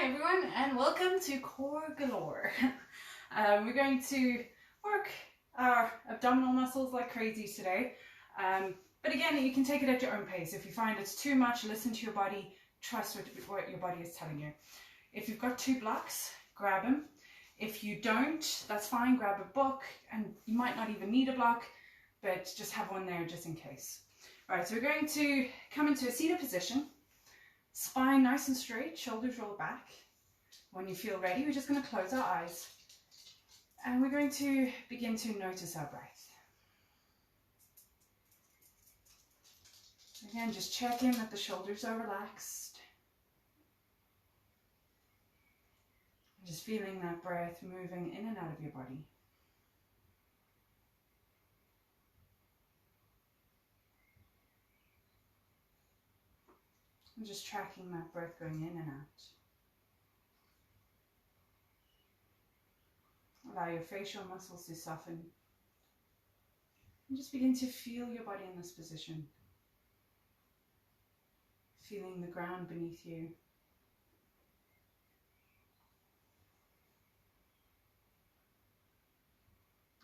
everyone, and welcome to Core Galore. We're going to work our abdominal muscles like crazy today. But again, you can take it at your own pace. If you find it's too much, listen to your body, trust what your body is telling you. If you've got 2 blocks, grab them. If you don't, that's fine, grab a book, and you might not even need a block, but just have one there just in case. Right, so we're going to come into a seated position. Spine nice and straight, shoulders roll back. When you feel ready, we're just going to close our eyes and we're going to begin to notice our breath. Again, just check in that the shoulders are relaxed. Just feeling that breath moving in and out of your body. And just tracking that breath going in and out. Allow your facial muscles to soften. And just begin to feel your body in this position. Feeling the ground beneath you.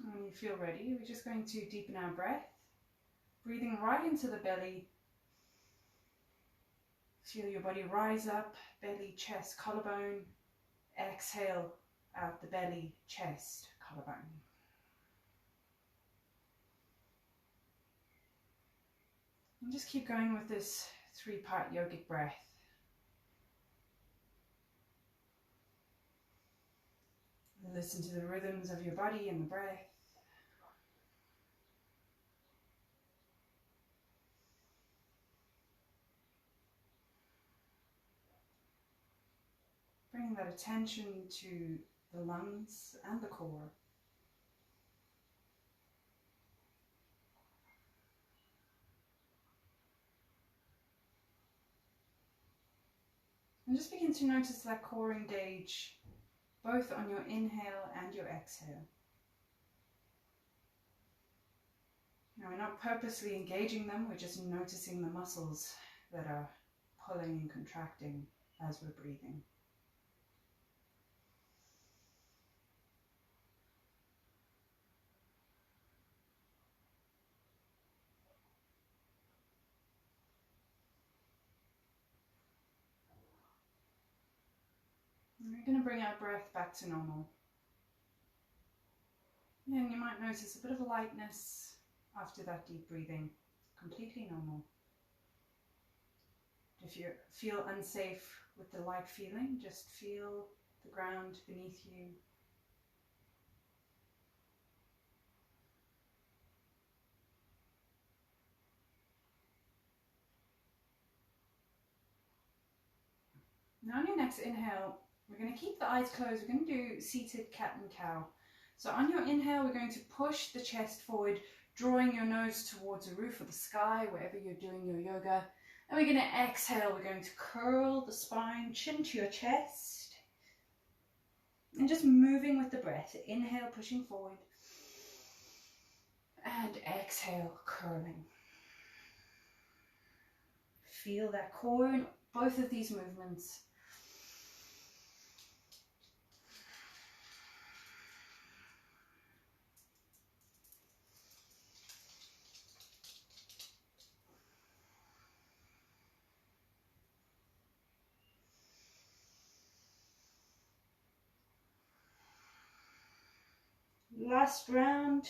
And when you feel ready, we're just going to deepen our breath. Breathing right into the belly. Feel your body rise up, belly, chest, collarbone. Exhale out the belly, chest, collarbone. And just keep going with this 3-part yogic breath. Listen to the rhythms of your body and the breath. Bring that attention to the lungs and the core. And just begin to notice that core engage both on your inhale and your exhale. Now we're not purposely engaging them, we're just noticing the muscles that are pulling and contracting as we're breathing. We're going to bring our breath back to normal. And you might notice a bit of a lightness after that deep breathing. Completely normal. If you feel unsafe with the light feeling, just feel the ground beneath you. Now on your next inhale, we're going to keep the eyes closed. We're going to do seated cat and cow. So on your inhale, we're going to push the chest forward, drawing your nose towards the roof or the sky, wherever you're doing your yoga. And we're going to exhale. We're going to curl the spine, chin to your chest. And just moving with the breath. Inhale, pushing forward. And exhale, curling. Feel that core in both of these movements. Last round.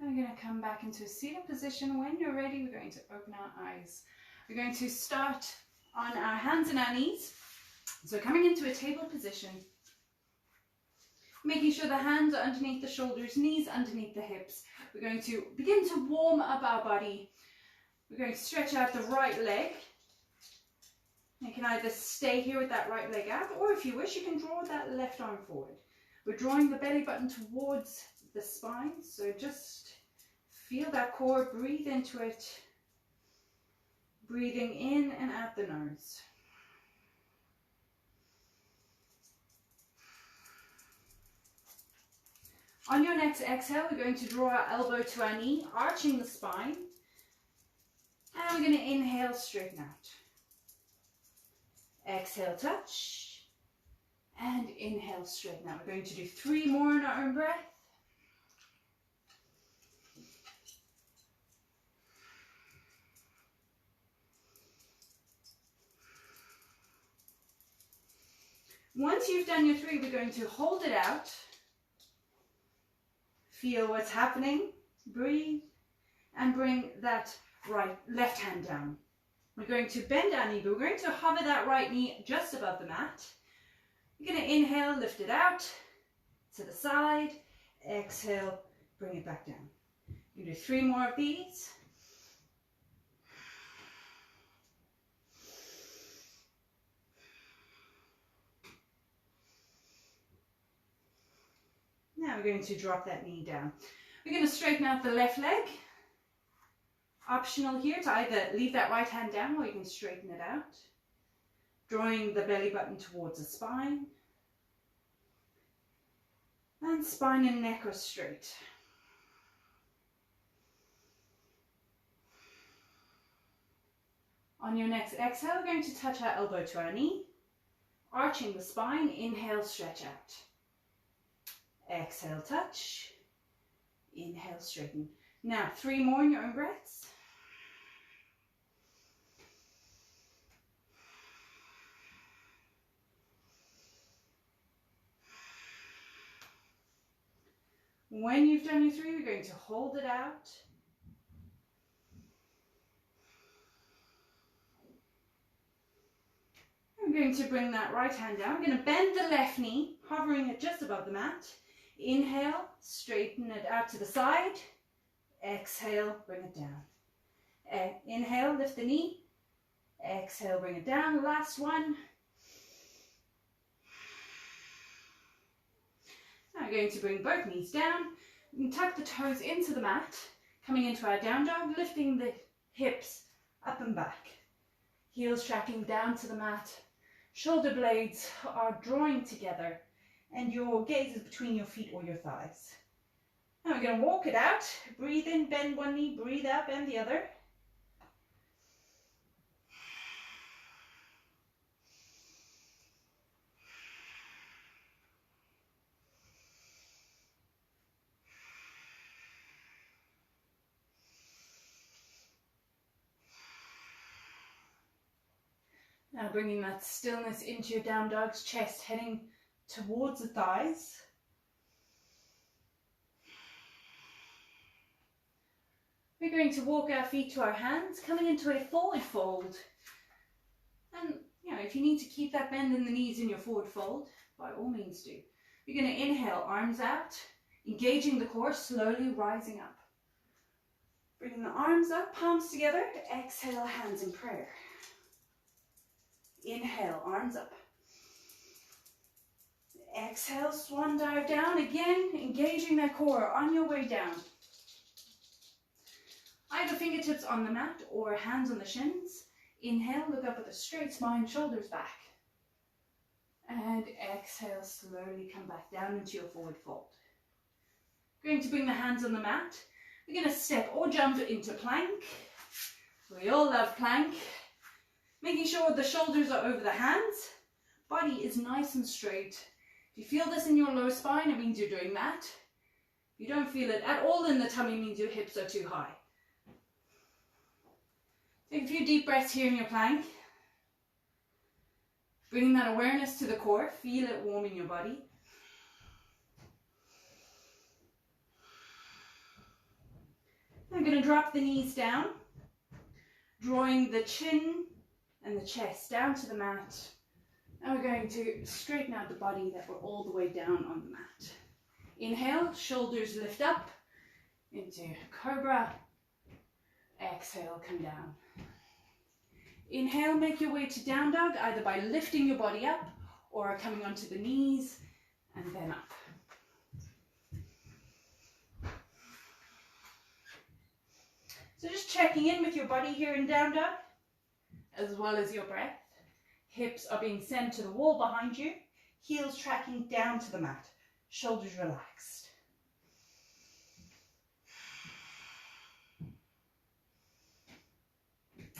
And we're going to come back into a seated position. When you're ready, we're going to open our eyes. We're going to start on our hands and our knees. So coming into a table position, making sure the hands are underneath the shoulders, knees underneath the hips. We're going to begin to warm up our body. We're going to stretch out the right leg. You can either stay here with that right leg out, or if you wish, you can draw that left arm forward. We're drawing the belly button towards the spine, so just feel that core, breathe into it, breathing in and out the nose. On your next exhale, we're going to draw our elbow to our knee, arching the spine. inhale, straighten out. Exhale, touch. And inhale, straighten out. We're going to do 3 more in our own breath. Once you've done your 3, we're going to hold it out. Feel what's happening. Breathe. And bring that left hand down. We're going to bend our knee, but we're going to hover that right knee just above the mat. You're going to inhale, lift it out to the side. Exhale, bring it back down. You do 3 more of these. Now we're going to drop that knee down. We're going to straighten out the left leg. Optional here to either leave that right hand down or you can straighten it out. Drawing the belly button towards the spine. And spine and neck are straight. On your next exhale, we're going to touch our elbow to our knee. Arching the spine, inhale, stretch out. Exhale, touch. Inhale, straighten. Now, 3 more in your own breaths. When you've done your 3, we're going to hold it out. I'm going to bring that right hand down. I'm going to bend the left knee, hovering it just above the mat. Inhale, straighten it out to the side. Exhale, bring it down. Inhale, lift the knee. Exhale, bring it down. Last one. Now we're going to bring both knees down. We can tuck the toes into the mat, coming into our down dog, lifting the hips up and back. Heels tracking down to the mat. Shoulder blades are drawing together and your gaze is between your feet or your thighs. Now we're going to walk it out. Breathe in, bend one knee, breathe out, bend the other. Now bringing that stillness into your down dog's chest, heading towards the thighs. We're going to walk our feet to our hands, coming into a forward fold. And if you need to keep that bend in the knees in your forward fold, by all means do. You're going to inhale, arms out, engaging the core, slowly rising up. Bringing the arms up, palms together. Exhale, hands in prayer. Inhale, arms up. Exhale, swan dive down. Again, engaging that core on your way down. Either fingertips on the mat or hands on the shins. Inhale, look up with a straight spine, shoulders back. And exhale, slowly come back down into your forward fold. Going to bring the hands on the mat. We're going to step or jump into plank. We all love plank. Making sure the shoulders are over the hands. Body is nice and straight. If you feel this in your lower spine, it means you're doing that. If you don't feel it at all in the tummy, it means your hips are too high. Take a few deep breaths here in your plank. Bringing that awareness to the core. Feel it warm in your body. I'm going to drop the knees down, drawing the chin and the chest down to the mat. And we're going to straighten out the body that we're all the way down on the mat. Inhale, shoulders lift up into cobra. Exhale, come down. Inhale, make your way to down dog, either by lifting your body up or coming onto the knees and then up. So just checking in with your body here in down dog, as well as your breath. Hips are being sent to the wall behind you, heels tracking down to the mat, shoulders relaxed.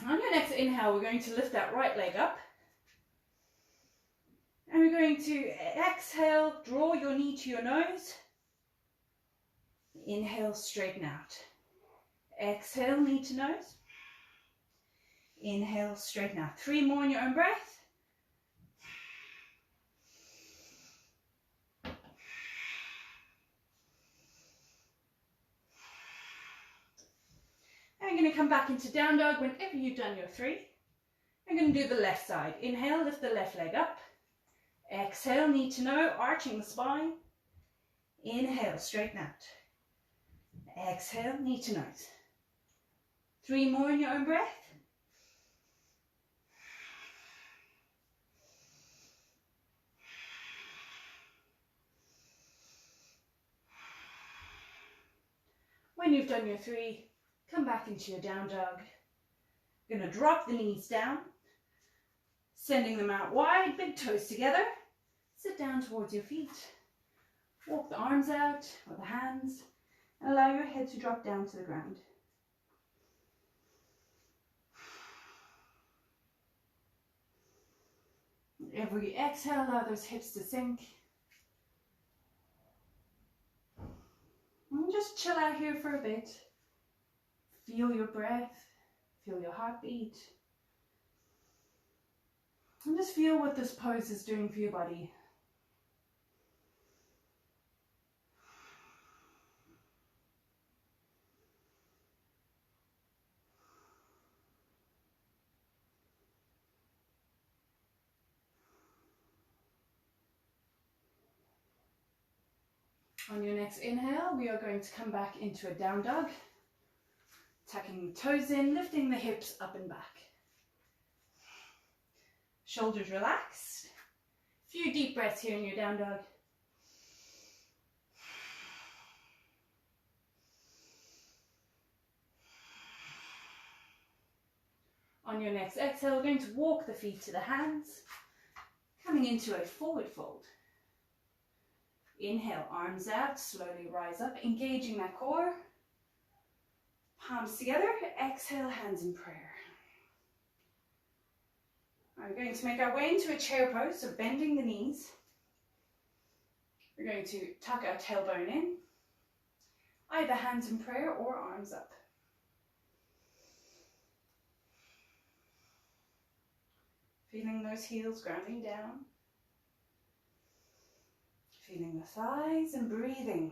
On your next inhale, we're going to lift that right leg up. And we're going to exhale, draw your knee to your nose. Inhale, straighten out. Exhale, knee to nose. Inhale, straighten out. 3 more in your own breath. And we're going to come back into down dog whenever you've done your 3. I'm going to do the left side. Inhale, lift the left leg up. Exhale, knee to nose, arching the spine. Inhale, straighten out. Exhale, knee to nose. 3 more in your own breath. When you've done your 3, come back into your down dog. You're going to drop the knees down, sending them out wide, big toes together. Sit down towards your feet. Walk the arms out or the hands and allow your head to drop down to the ground. Every exhale, allow those hips to sink. And just chill out here for a bit. Feel your breath, feel your heartbeat. And just feel what this pose is doing for your body. On your next inhale, we are going to come back into a down dog, tucking the toes in, lifting the hips up and back. Shoulders relaxed. A few deep breaths here in your down dog. On your next exhale, we're going to walk the feet to the hands, coming into a forward fold. Inhale, arms out, slowly rise up, engaging that core. Palms together, exhale, hands in prayer. We're going to make our way into a chair pose, so bending the knees. We're going to tuck our tailbone in, either hands in prayer or arms up. Feeling those heels grounding down. Feeling the thighs and breathing.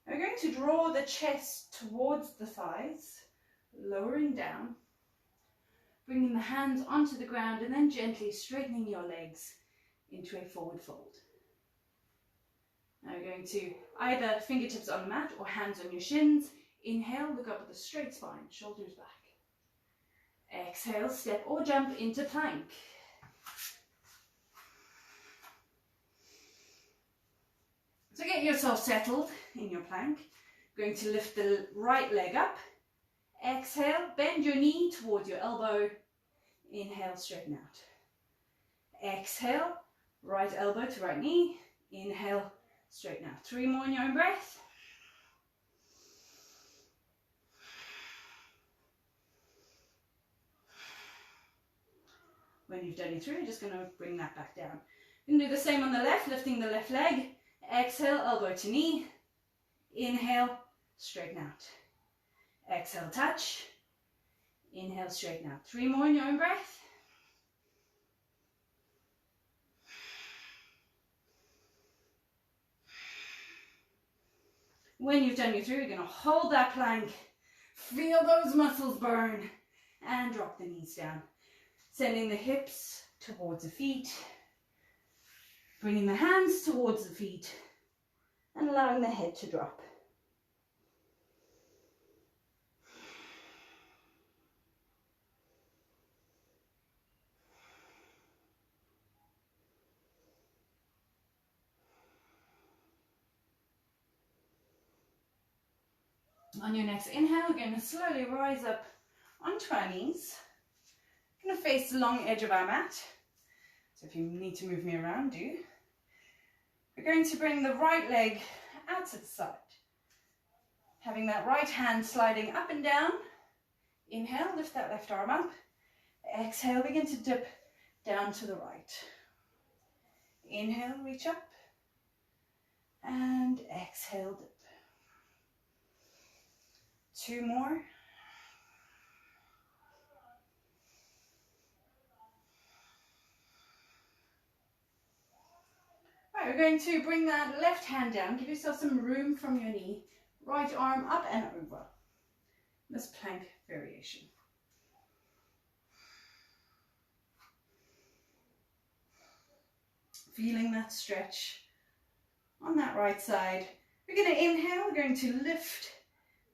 We're going to draw the chest towards the thighs, lowering down, bringing the hands onto the ground and then gently straightening your legs into a forward fold. Now we're going to either fingertips on the mat or hands on your shins. Inhale, look up with a straight spine, shoulders back. Exhale, step or jump into plank. So get yourself settled in your plank. Going to lift the right leg up. Exhale, bend your knee towards your elbow. Inhale, straighten out. Exhale, right elbow to right knee. Inhale, straighten out. 3 more in your own breath. When you've done your 3, you're just going to bring that back down. You can do the same on the left, lifting the left leg. Exhale, elbow to knee. Inhale, straighten out. Exhale, touch. Inhale, straighten out. 3 more in your own breath. When you've done your 3, you're going to hold that plank. Feel those muscles burn. And drop the knees down. Sending the hips towards the feet, bringing the hands towards the feet, and allowing the head to drop. On your next inhale, we're going to slowly rise up onto our knees. We're going to face the long edge of our mat. So if you need to move me around, do. We're going to bring the right leg out to the side. Having that right hand sliding up and down. Inhale, lift that left arm up. Exhale, begin to dip down to the right. Inhale, reach up. And exhale, dip. 2 more. Right, we're going to bring that left hand down. Give yourself some room from your knee. Right arm up and over. This plank variation. Feeling that stretch on that right side. We're going to inhale. We're going to lift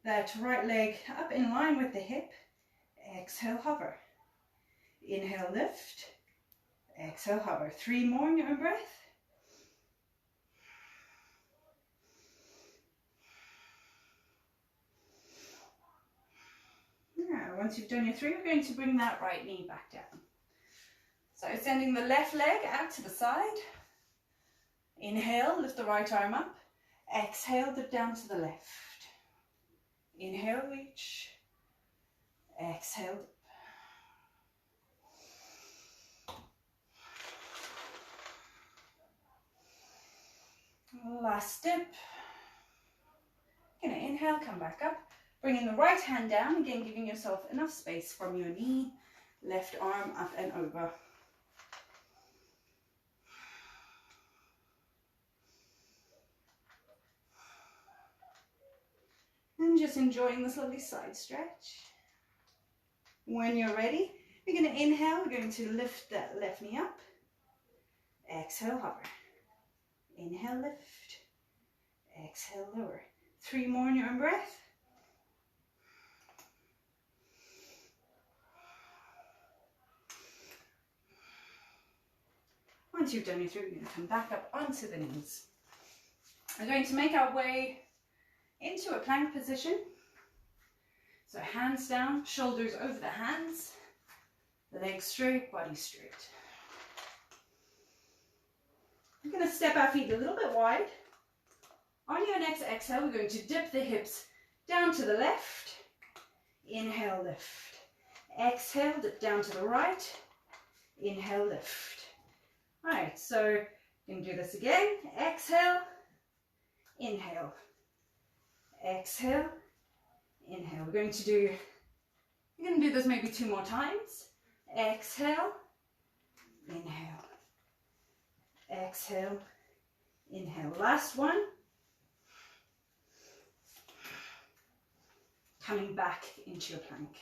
that right leg up in line with the hip. Exhale, hover. Inhale, lift. Exhale, hover. 3 more in your own breath. Now, once you've done your 3, we're going to bring that right knee back down. So sending the left leg out to the side. Inhale, lift the right arm up. Exhale, dip down to the left. Inhale, reach. Exhale, dip. Last dip. Gonna inhale, come back up. Bringing the right hand down, again giving yourself enough space from your knee. Left arm up and over. And just enjoying this lovely side stretch. When you're ready, we're going to inhale. We're going to lift that left knee up. Exhale, hover. Inhale, lift. Exhale, lower. 3 more in your own breath. Once you've done your 3, we're going to come back up onto the knees. We're going to make our way into a plank position. So hands down, shoulders over the hands, legs straight, body straight. We're going to step our feet a little bit wide. On your next exhale, we're going to dip the hips down to the left. Inhale, lift. Exhale, dip down to the right. Inhale, lift. All right, so you can do this again. Exhale, inhale. Exhale, inhale. We're going to do this maybe 2 more times. Exhale, inhale. Exhale, inhale. Last one. Coming back into your plank.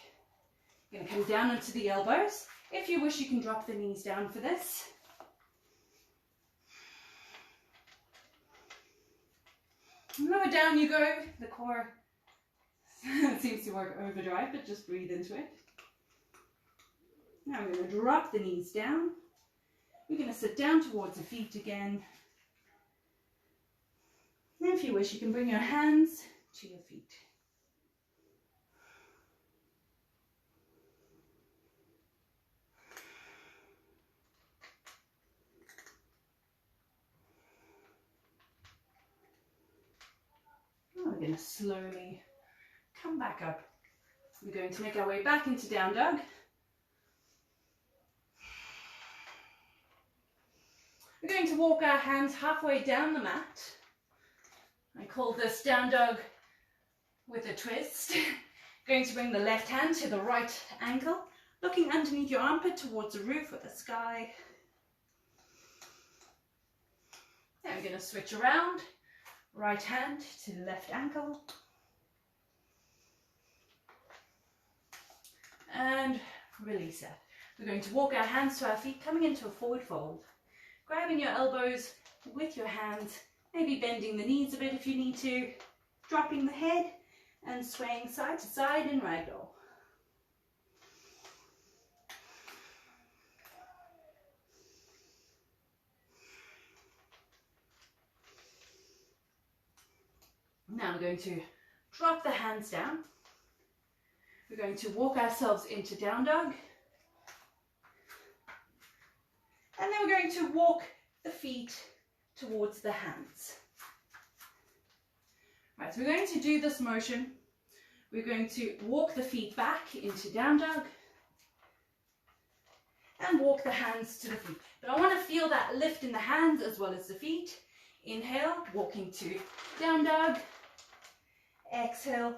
You're going to come down onto the elbows. If you wish, you can drop the knees down for this. Lower down you go. The core seems to work overdrive, but just breathe into it. Now we're going to drop the knees down. We're going to sit down towards the feet again. And if you wish, you can bring your hands to your feet. We're going to slowly come back up. We're going to make our way back into down dog. We're going to walk our hands halfway down the mat. I call this down dog with a twist. Going to bring the left hand to the right ankle, looking underneath your armpit towards the roof or the sky. Then we're going to switch around. Right hand to the left ankle. And release that. We're going to walk our hands to our feet, coming into a forward fold. Grabbing your elbows with your hands, maybe bending the knees a bit if you need to. Dropping the head and swaying side to side in ragdoll. Now we're going to drop the hands down. We're going to walk ourselves into down dog. And then we're going to walk the feet towards the hands. Right, so we're going to do this motion. We're going to walk the feet back into down dog and walk the hands to the feet. But I want to feel that lift in the hands as well as the feet. Inhale, walking to down dog. Exhale,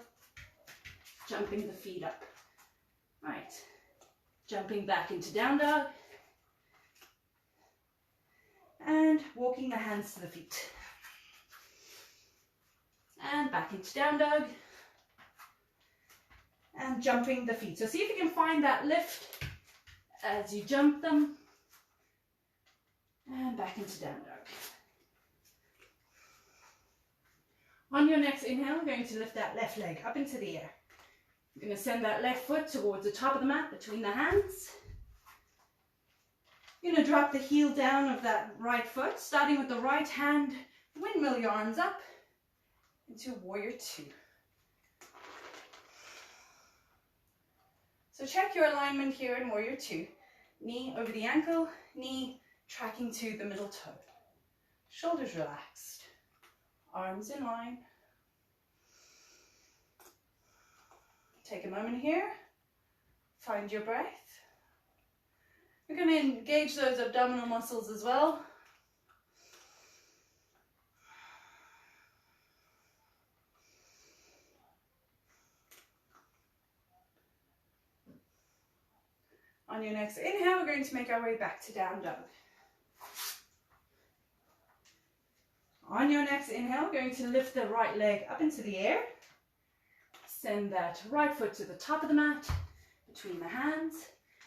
jumping the feet up. Right, jumping back into down dog and walking the hands to the feet. And back into down dog and jumping the feet. So see if you can find that lift as you jump them and back into down dog. On your next inhale, we're going to lift that left leg up into the air. You're going to send that left foot towards the top of the mat between the hands. You're going to drop the heel down of that right foot, starting with the right hand, windmill your arms up into warrior two. So check your alignment here in warrior two. Knee over the ankle, knee tracking to the middle toe. Shoulders relaxed, arms in line. Take a moment here, find your breath. We're going to engage those abdominal muscles as well. On your next inhale, we're going to make our way back to down dog. On your next inhale, we're going to lift the right leg up into the air. Send that right foot to the top of the mat, between the hands.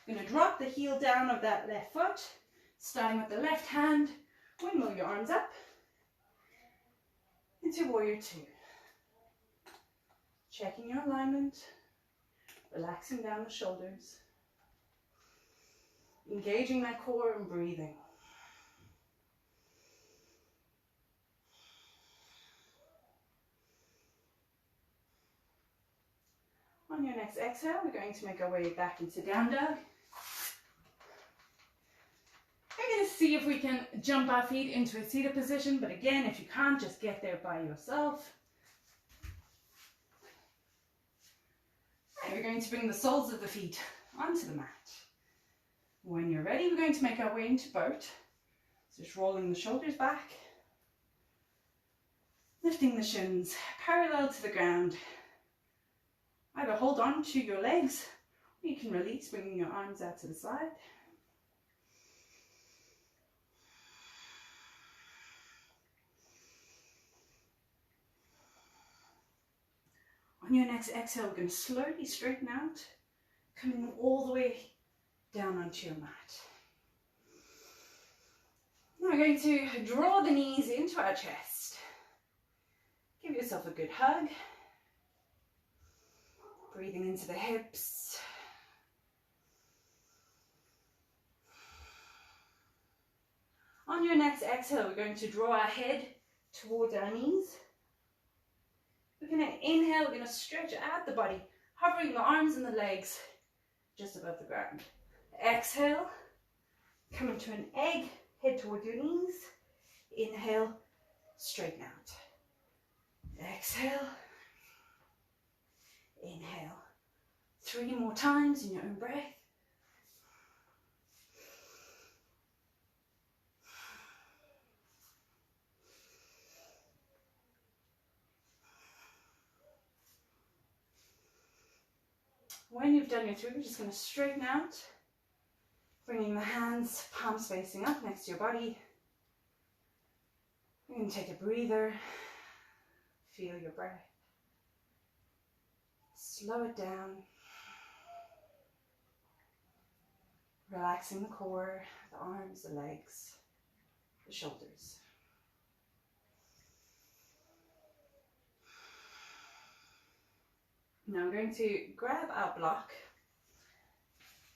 You're going to drop the heel down of that left foot, starting with the left hand, windmill your arms up into warrior two. Checking your alignment, relaxing down the shoulders, engaging that core and breathing. On your next exhale, we're going to make our way back into down dog. We're going to see if we can jump our feet into a seated position, but again, if you can't, just get there by yourself. And we're going to bring the soles of the feet onto the mat. When you're ready, we're going to make our way into boat. Just rolling the shoulders back, lifting the shins parallel to the ground. Either hold on to your legs, or you can release, bringing your arms out to the side. On your next exhale, we're going to slowly straighten out, coming all the way down onto your mat. Now we're going to draw the knees into our chest. Give yourself a good hug. Breathing into the hips. On your next exhale, we're going to draw our head towards our knees. We're going to inhale, we're going to stretch out the body, hovering the arms and the legs just above the ground. Exhale, come into an egg, head towards your knees. Inhale, straighten out. Exhale. Inhale. 3 more times in your own breath. When you've done your 3, we're just going to straighten out, bringing the hands, palms facing up next to your body. You're going to take a breather, feel your breath. Slow it down, relaxing the core, the arms, the legs, the shoulders. Now I'm going to grab our block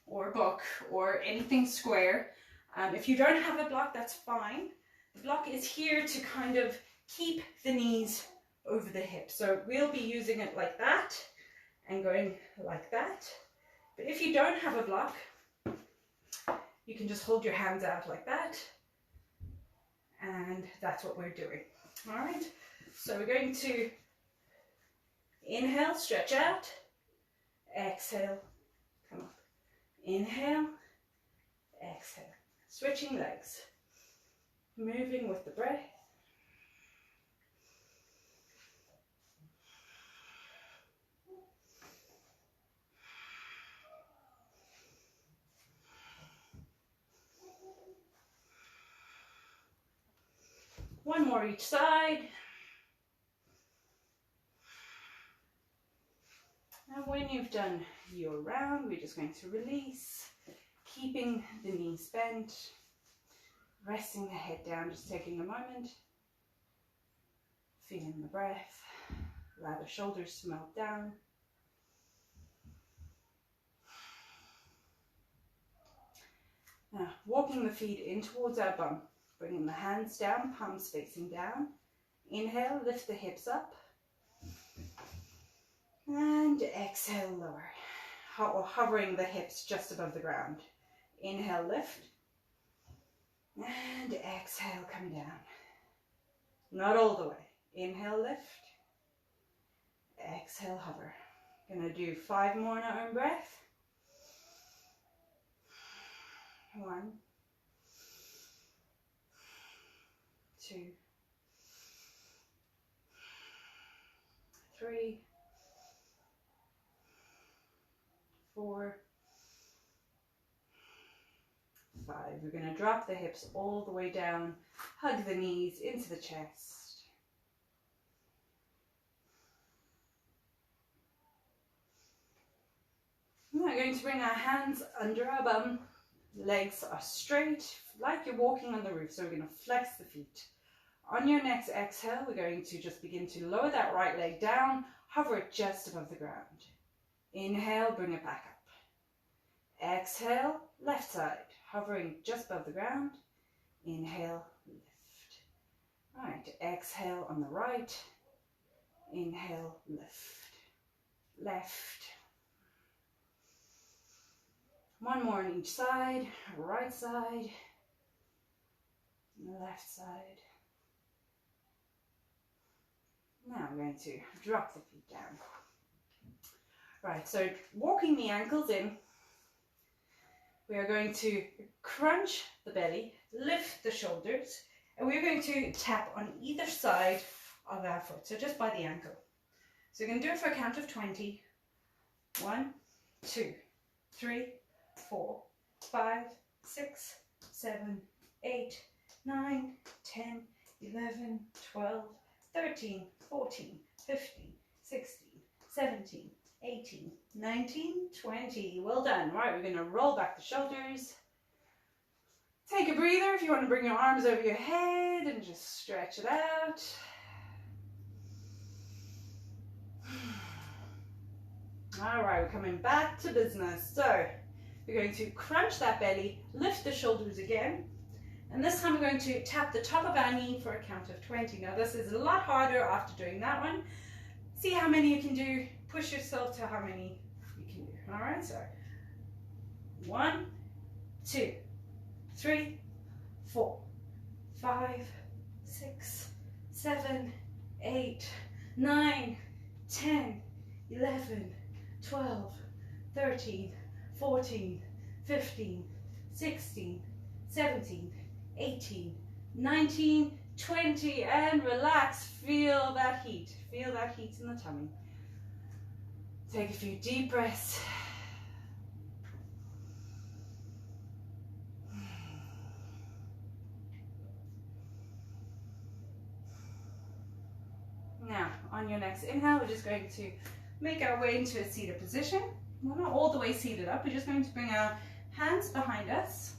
or book or anything square. If you don't have a block, that's fine. The block is here to kind of keep the knees over the hips. So we'll be using it like that and going like that. But if you don't have a block, you can just hold your hands out like that. And that's what we're doing. All right. So we're going to Inhale, stretch out. Exhale, come up. Inhale, exhale. Switching legs. Moving with the breath. One more each side. And when you've done your round, we're just going to release, keeping the knees bent, resting the head down, just taking a moment, feeling the breath, allow the shoulders to melt down. Now, walking the feet in towards our bum, bringing the hands down, palms facing down. Inhale, lift the hips up. And exhale, lower. Hovering the hips just above the ground. Inhale, lift. And exhale, come down. Not all the way. Inhale, lift. Exhale, hover. Gonna do 5 more in our own breath. 1, 2, 3, 4, 5. We're going to drop the hips all the way down, hug the knees into the chest. We're going to bring our hands under our bum. Legs are straight, like you're walking on the roof. So we're going to flex the feet. On your next exhale, we're going to just begin to lower that right leg down, hover it just above the ground. Inhale, bring it back up. Exhale, left side, hovering just above the ground. Inhale, lift. All right, exhale on the right. Inhale, lift. Left. One more on each side, right side, left side. Now I'm going to drop the feet down. Right, so walking the ankles in, we are going to crunch the belly, lift the shoulders, and we're going to tap on either side of our foot, so just by the ankle. So you're going to do it for a count of 20. 1, 2, 3, 4, 5, 6, 7, 8, 9, 10, 11, 12, 13, 14, 15, 16, 17, 18, 19, 20. Well done. Right, we're going to roll back the shoulders. Take a breather if you want to bring your arms over your head and just stretch it out. All right, we're coming back to business. So we're going to crunch that belly, lift the shoulders again, and this time we're going to tap the top of our knee for a count of 20. Now this is a lot harder after doing that one. See how many you can do. Push yourself to how many you can do. All right, so 1, 2, 3, 4, 5, 6, 7, 8, 9, 10, 11, 12, 13, 14, 15, 16, 17, 18, 19, 20, and relax. Feel that heat. Feel that heat in the tummy. Take a few deep breaths. Now, on your next inhale, we're just going to make our way into a seated position. We're not all the way seated up. We're just going to bring our hands behind us,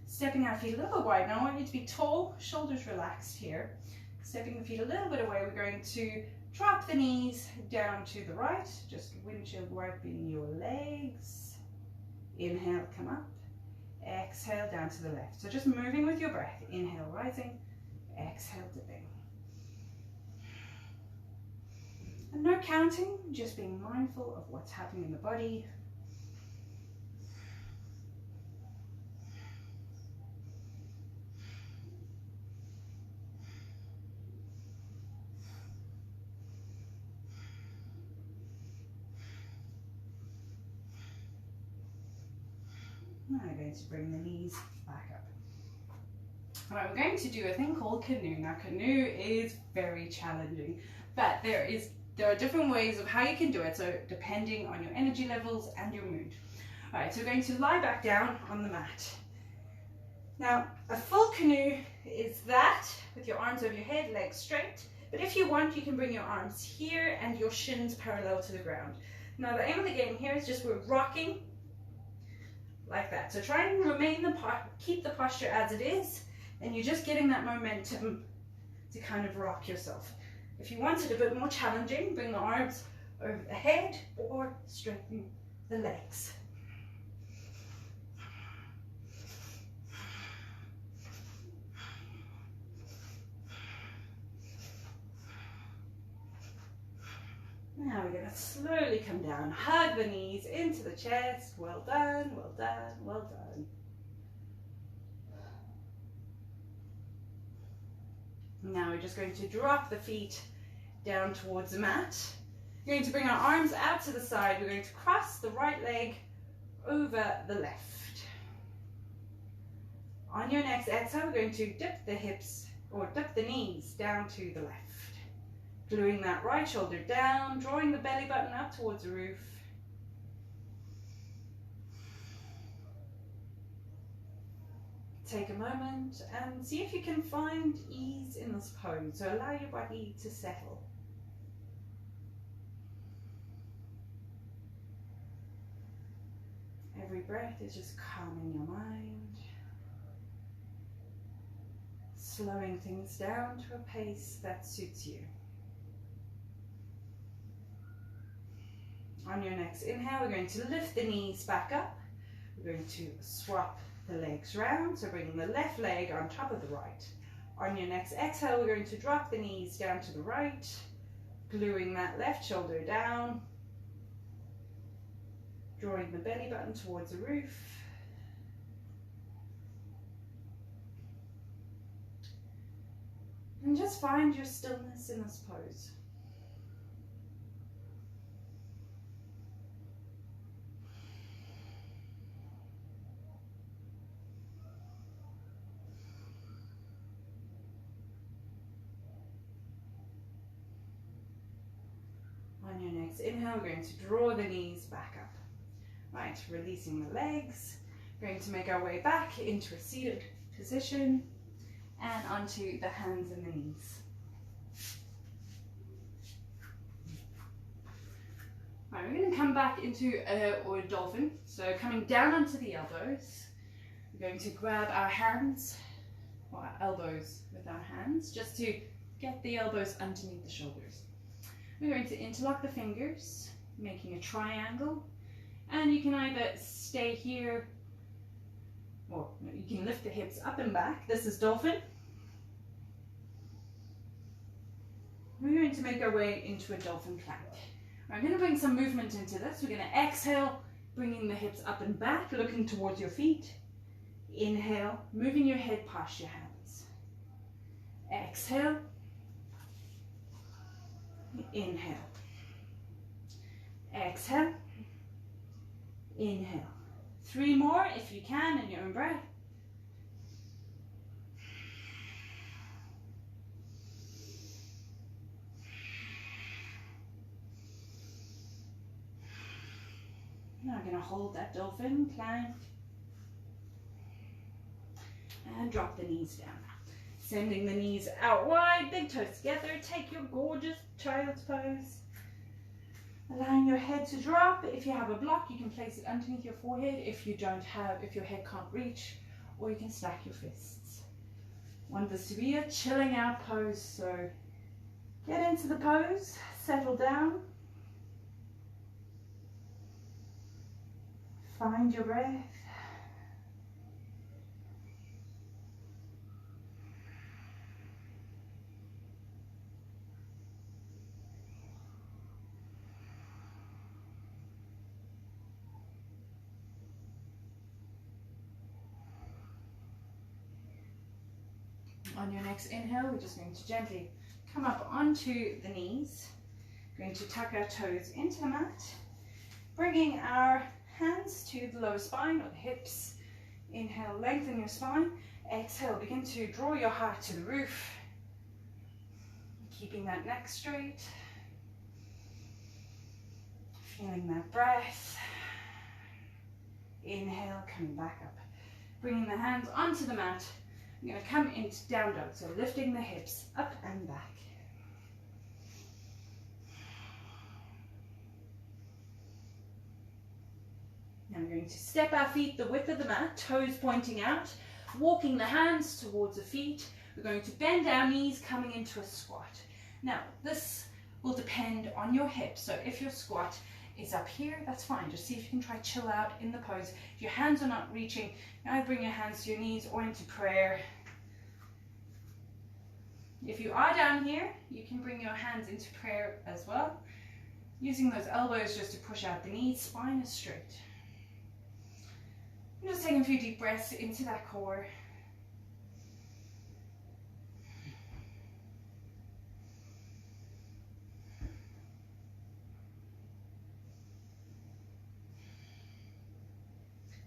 stepping our feet a little bit wide. Now I want you to be tall, shoulders relaxed here. Stepping the feet a little bit away, we're going to drop the knees down to the right, just windshield wiping your legs. Inhale, come up. Exhale, down to the left. So just moving with your breath. Inhale, rising. Exhale, dipping. And no counting, just being mindful of what's happening in the body. Now we're going to bring the knees back up. Alright, we're going to do a thing called canoe. Now canoe is very challenging, but there are different ways of how you can do it, so depending on your energy levels and your mood. Alright, so we're going to lie back down on the mat. Now, a full canoe is that, with your arms over your head, legs straight, but if you want, you can bring your arms here and your shins parallel to the ground. Now, the aim of the game here is just we're rocking like that. So try and keep the posture as it is, and you're just getting that momentum to kind of rock yourself. If you want it a bit more challenging, bring the arms over the head or straighten the legs. Now we're going to slowly come down, hug the knees into the chest. Well done, well done, well done. Now we're just going to drop the feet down towards the mat. We're going to bring our arms out to the side. We're going to cross the right leg over the left. On your next exhale, we're going to dip the hips or dip the knees down to the left. Gluing that right shoulder down, drawing the belly button up towards the roof. Take a moment and see if you can find ease in this pose. So allow your body to settle. Every breath is just calming your mind, slowing things down to a pace that suits you. On your next inhale, we're going to lift the knees back up. We're going to swap the legs round, so bringing the left leg on top of the right. On your next exhale, we're going to drop the knees down to the right, gluing that left shoulder down, drawing the belly button towards the roof. And just find your stillness in this pose. On your next inhale, we're going to draw the knees back up. Right, releasing the legs. We're going to make our way back into a seated position and onto the hands and the knees. Right, we're going to come back into a dolphin. So coming down onto the elbows, we're going to grab our hands, or our elbows with our hands, just to get the elbows underneath the shoulders. We're going to interlock the fingers, making a triangle, and you can either stay here, or you can lift the hips up and back. This is dolphin. We're going to make our way into a dolphin plank. I'm going to bring some movement into this. We're going to exhale, bringing the hips up and back, looking towards your feet. Inhale, moving your head past your hands. Exhale. Inhale. Exhale. Inhale. 3 more if you can in your own breath. Now I'm going to hold that dolphin plank and drop the knees down. Sending the knees out wide, big toes together. Take your gorgeous child's pose. Allowing your head to drop. If you have a block, you can place it underneath your forehead. If you don't have, if your head can't reach, or you can stack your fists. Want this to be a chilling out pose, so get into the pose, settle down. Find your breath. On your next inhale, we're just going to gently come up onto the knees. We're going to tuck our toes into the mat, bringing our hands to the lower spine or the hips, Inhale, lengthen your spine. Exhale, begin to draw your heart to the roof. Keeping that neck straight. Feeling that breath. Inhale, coming back up. Bringing the hands onto the mat. I'm going to come into down dog, so lifting the hips up and back. Now we're going to step our feet the width of the mat, toes pointing out, walking the hands towards the feet. We're going to bend our knees, coming into a squat. Now, this will depend on your hips. So if your squat is up here, that's fine. Just see if you can try chill out in the pose. If your hands are not reaching, now bring your hands to your knees or into prayer. If you are down here, you can bring your hands into prayer as well. Using those elbows just to push out the knees, spine is straight. I'm just taking a few deep breaths into that core.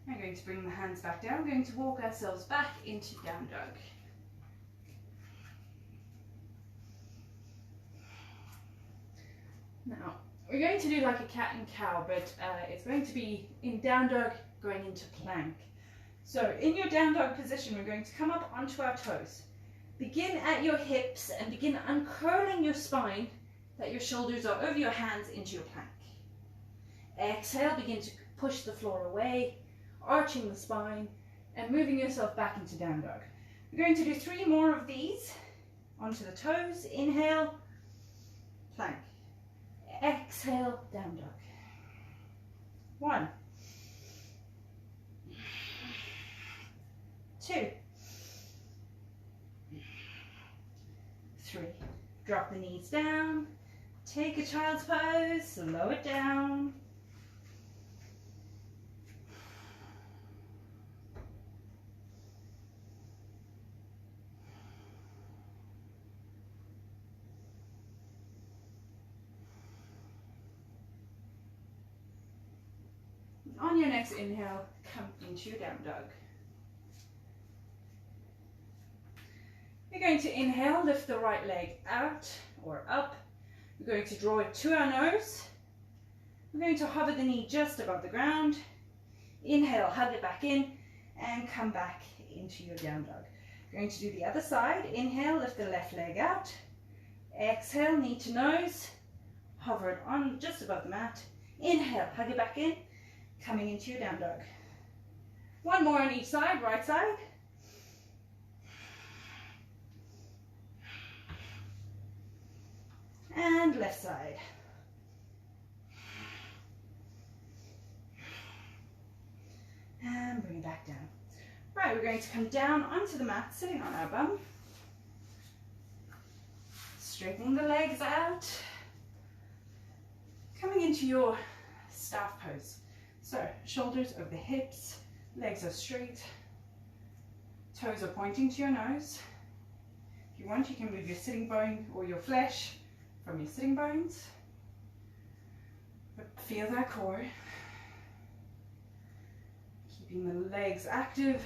I'm going to bring the hands back down. We're going to walk ourselves back into down dog. Now, we're going to do like a cat and cow, but it's going to be in down dog going into plank. So in your down dog position, we're going to come up onto our toes. Begin at your hips and begin uncurling your spine, that your shoulders are over your hands into your plank. Exhale, begin to push the floor away, arching the spine and moving yourself back into down dog. We're going to do 3 more of these onto the toes. Inhale, plank. Exhale, down dog. 1, 2, 3. Drop the knees down. Take a child's pose. Slow it down. On your next inhale, come into your down dog. We're going to inhale, lift the right leg out or up. We're going to draw it to our nose. We're going to hover the knee just above the ground. Inhale, hug it back in and come back into your down dog. We're going to do the other side. Inhale, lift the left leg out. Exhale, knee to nose. Hover it on just above the mat. Inhale, hug it back in. Coming into your down dog. 1 more on each side, right side. And left side. And bring it back down. Right, we're going to come down onto the mat, sitting on our bum. Straightening the legs out. Coming into your staff pose. So, shoulders over the hips, legs are straight, toes are pointing to your nose. If you want, you can move your sitting bone or your flesh from your sitting bones. But feel that core. Keeping the legs active.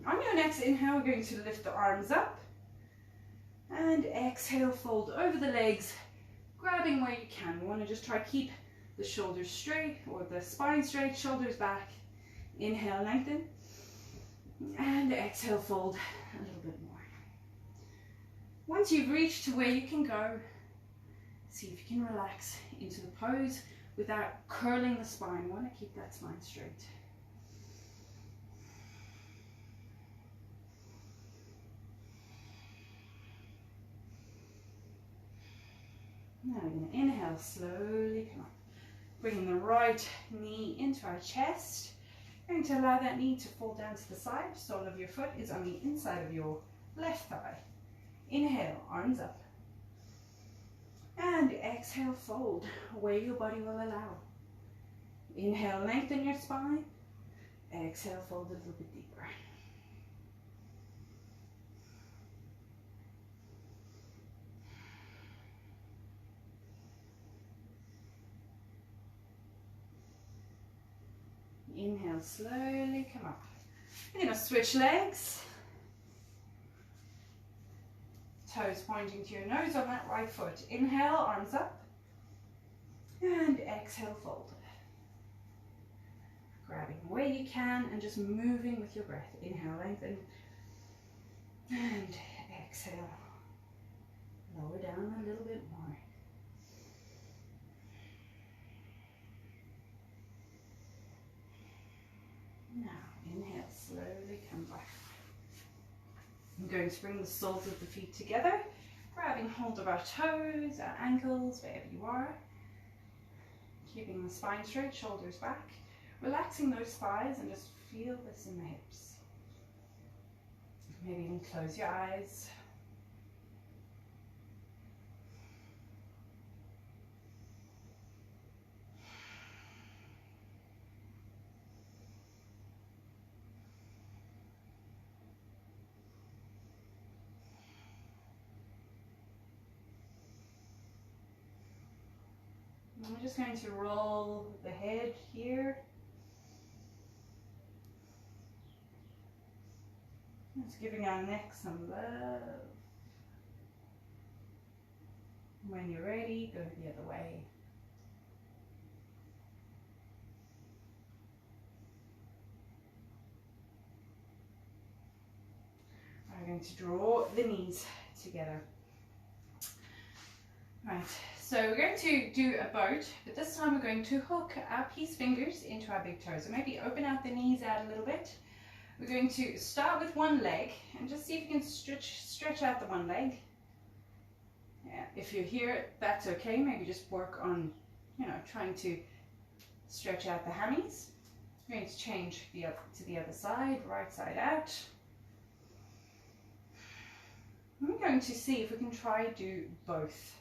On your next inhale, we're going to lift the arms up and exhale, fold over the legs, grabbing where you can. We want to just try to keep the shoulders straight or the spine straight, shoulders back. Inhale, lengthen, and exhale, fold a little bit more. Once you've reached to where you can go, see if you can relax into the pose without curling the spine. We want to keep that spine straight. Now we're going to inhale, slowly come up. Bringing the right knee into our chest. We're going to allow that knee to fall down to the side. Sole of your foot is on the inside of your left thigh. Inhale, arms up. And exhale, fold where your body will allow. Inhale, lengthen your spine. Exhale, fold a little bit deeper. Inhale, slowly come up. We're going to switch legs. Toes pointing to your nose on that right foot. Inhale, arms up. And exhale, fold. Grabbing where you can and just moving with your breath. Inhale, lengthen. And exhale. Lower down a little bit more. Now, inhale, slowly come back. I'm going to bring the soles of the feet together, grabbing hold of our toes, our ankles, wherever you are. Keeping the spine straight, shoulders back. Relaxing those thighs and just feel this in the hips. Maybe even close your eyes. I'm just going to roll the head here. Just giving our neck some love. When you're ready, go the other way. I'm going to draw the knees together. Right, so we're going to do a boat, but this time we're going to hook our peace fingers into our big toes. So maybe open out the knees out a little bit. We're going to start with one leg and just see if you can stretch out the one leg. Yeah, if you're here, that's okay. Maybe just work on, trying to stretch out the hammies. We're going to change to the other side, right side out. We're going to see if we can try do both.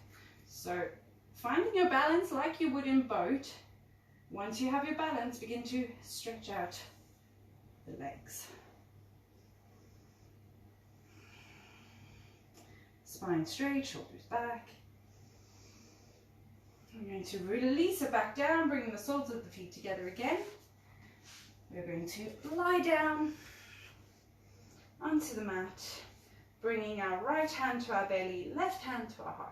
So finding your balance like you would in boat. Once you have your balance, begin to stretch out the legs. Spine straight, shoulders back. We're going to release it back down, bringing the soles of the feet together again. We're going to lie down onto the mat, bringing our right hand to our belly, left hand to our heart.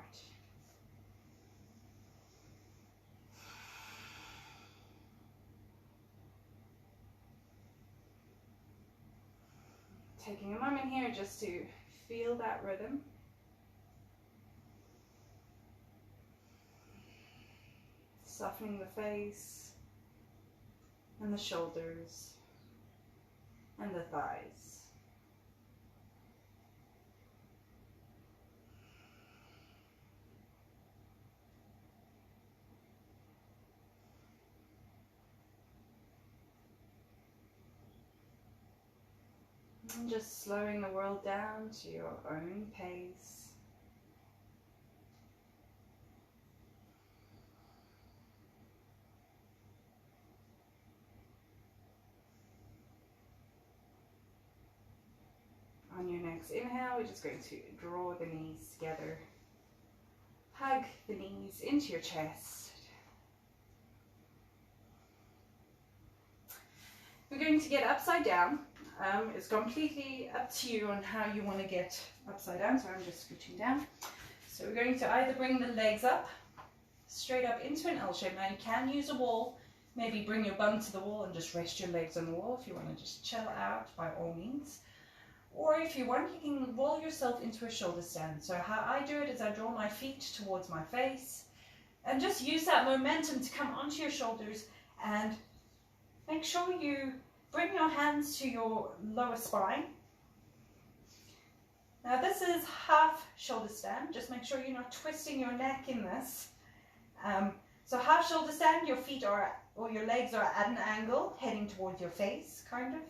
Taking a moment here just to feel that rhythm. Softening the face and the shoulders and the thighs. And just slowing the world down to your own pace. On your next inhale, we're just going to draw the knees together. Hug the knees into your chest. We're going to get upside down. It's completely up to you on how you want to get upside down, so I'm just scooching down. So we're going to either bring the legs up, straight up into an L shape. Now you can use a wall, maybe bring your bum to the wall and just rest your legs on the wall if you want to just chill out, by all means. Or if you want, you can roll yourself into a shoulder stand. So how I do it is I draw my feet towards my face and just use that momentum to come onto your shoulders, and make sure you bring your hands to your lower spine. Now this is half shoulder stand. Just make sure you're not twisting your neck in this. So half shoulder stand, your feet are, or your legs are at an angle, heading towards your face, kind of.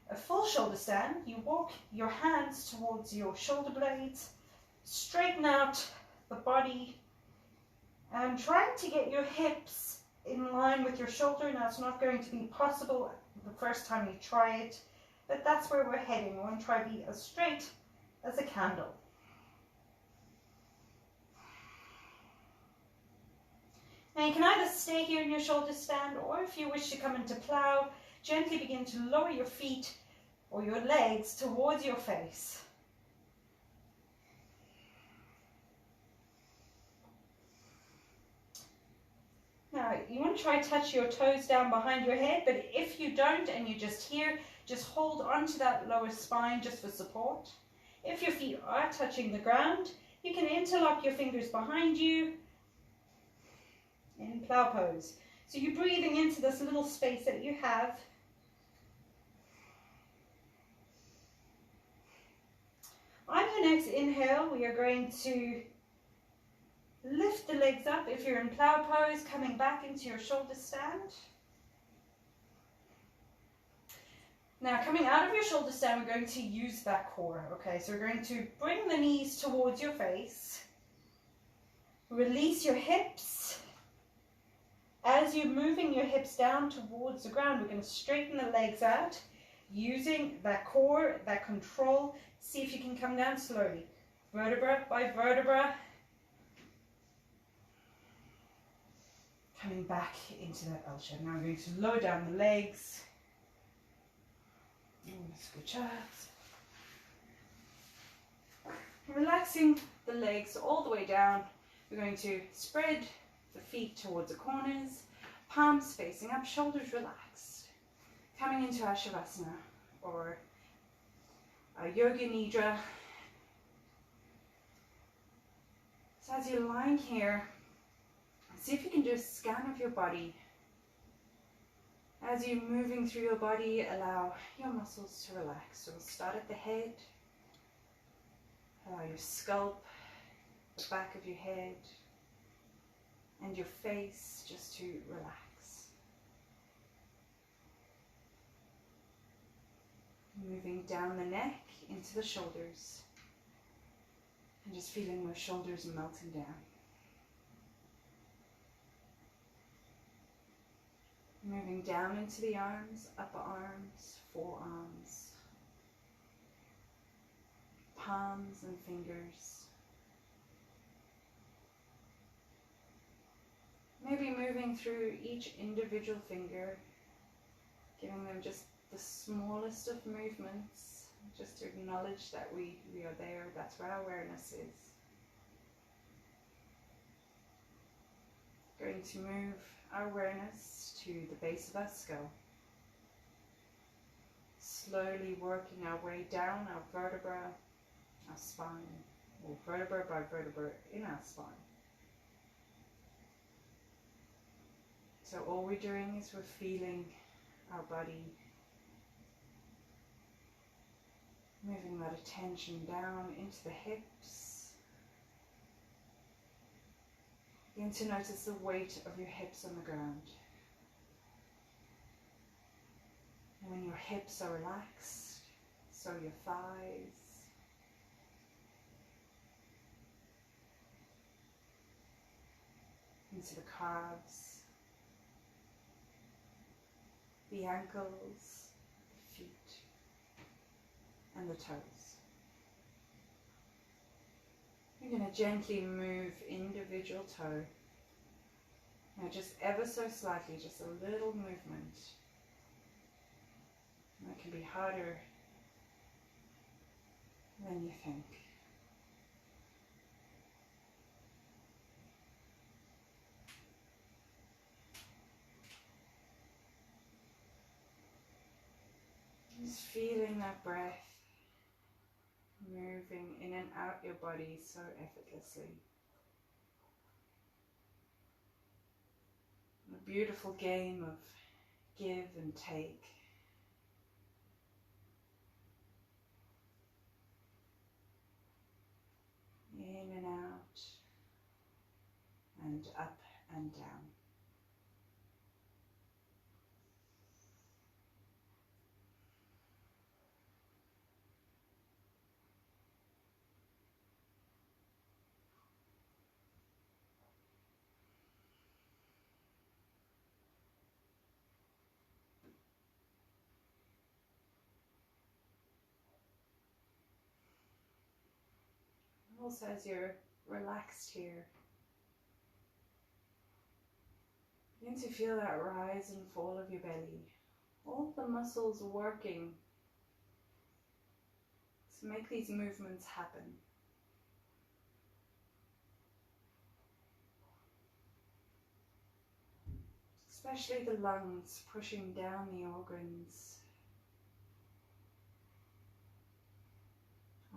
A full shoulder stand, you walk your hands towards your shoulder blades, straighten out the body, and trying to get your hips in line with your shoulder. Now it's not going to be possible the first time you try it, but that's where we're heading. We want to try to be as straight as a candle. Now you can either stay here in your shoulder stand, or if you wish to come into plow, gently begin to lower your feet or your legs towards your face. Now, you want to try to touch your toes down behind your head, but if you don't and you're just here, just hold onto that lower spine just for support. If your feet are touching the ground, you can interlock your fingers behind you in plow pose. So you're breathing into this little space that you have. On your next inhale, we are going to lift the legs up. If you're in plow pose, coming back into your shoulder stand. Now, coming out of your shoulder stand, we're going to use that core. Okay, so we're going to bring the knees towards your face. Release your hips. As you're moving your hips down towards the ground, we're going to straighten the legs out using that core, that control. See if you can come down slowly, vertebra by vertebra. Coming back into that L shape. Now I'm going to lower down the legs. Scooch out. Relaxing the legs all the way down. We're going to spread the feet towards the corners, palms facing up, shoulders relaxed. Coming into our Shavasana or our Yoga Nidra. So as you're lying here, see if you can do a scan of your body. As you're moving through your body, allow your muscles to relax. So we'll start at the head. Allow your scalp, the back of your head, and your face just to relax. Moving down the neck into the shoulders. And just feeling those shoulders melting down. Moving down into the arms, upper arms, forearms, palms and fingers. Maybe moving through each individual finger, giving them just the smallest of movements, just to acknowledge that we are there, that's where our awareness is. Going to move our awareness to the base of our skull. Slowly working our way down our vertebra, our spine, or vertebra by vertebra in our spine. So all we're doing is we're feeling our body, moving that attention down into the hips. Begin to notice the weight of your hips on the ground. And when your hips are relaxed, so your thighs. Into the calves, the ankles, the feet, and the toes. You're going to gently move individual toe. Now just ever so slightly, just a little movement. And that can be harder than you think. Just feeling that breath moving in and out your body so effortlessly. A beautiful game of give and take. In and out, and up and down. Also, as you're relaxed here, begin to feel that rise and fall of your belly all the the muscles working to make these movements happen. Especially the lungs pushing down the organs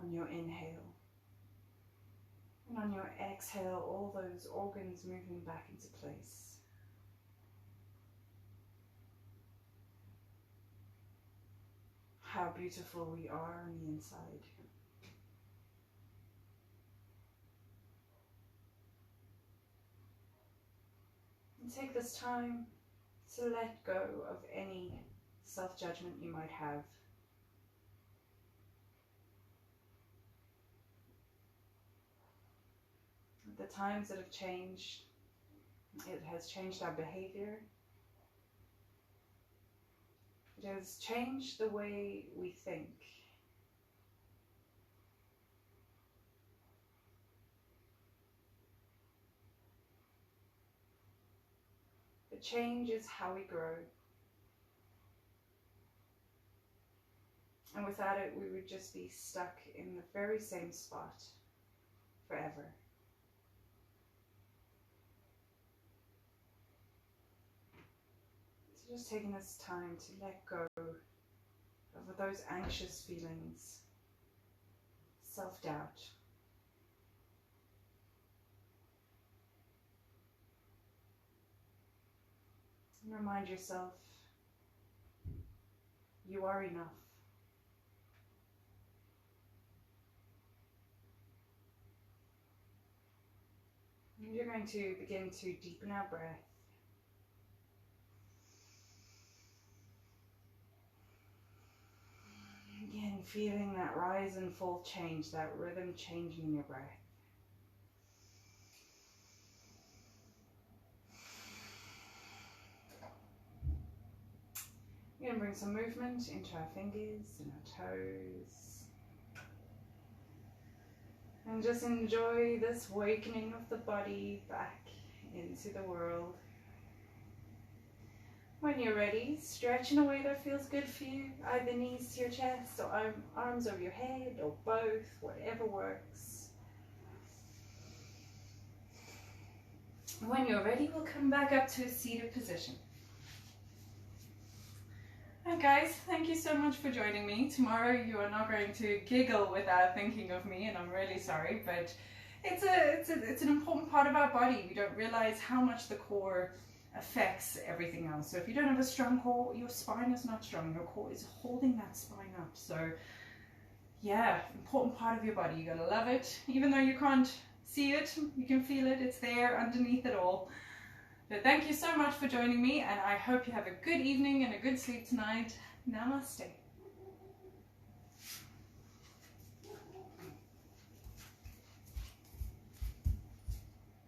on your inhale. And on your exhale, all those organs moving back into place. How beautiful we are on the inside. And take this time to let go of any self-judgment you might have. The times that have changed, it has changed our behavior. It has changed the way we think. But change is how we grow. And without it, we would just be stuck in the very same spot forever. So just taking this time to let go of those anxious feelings, self-doubt. And remind yourself, you are enough. And you're going to begin to deepen our breath. Again, feeling that rise and fall change, that rhythm changing in your breath. We're going to bring some movement into our fingers and our toes. And just enjoy this awakening of the body back into the world. When you're ready, stretch in a way that feels good for you, either knees to your chest or arms over your head or both, whatever works. When you're ready, we'll come back up to a seated position. Hi guys, thank you so much for joining me. Tomorrow you are not going to giggle without thinking of me, and I'm really sorry, but it's an important part of our body. We don't realize how much the core affects everything else. So if you don't have a strong core, your spine is not strong. Your core is holding that spine up. So yeah, important part of your body. You gotta love it. Even though you can't see it, you can feel it. It's there underneath it all. But thank you so much for joining me, and I hope you have a good evening and a good sleep tonight. Namaste.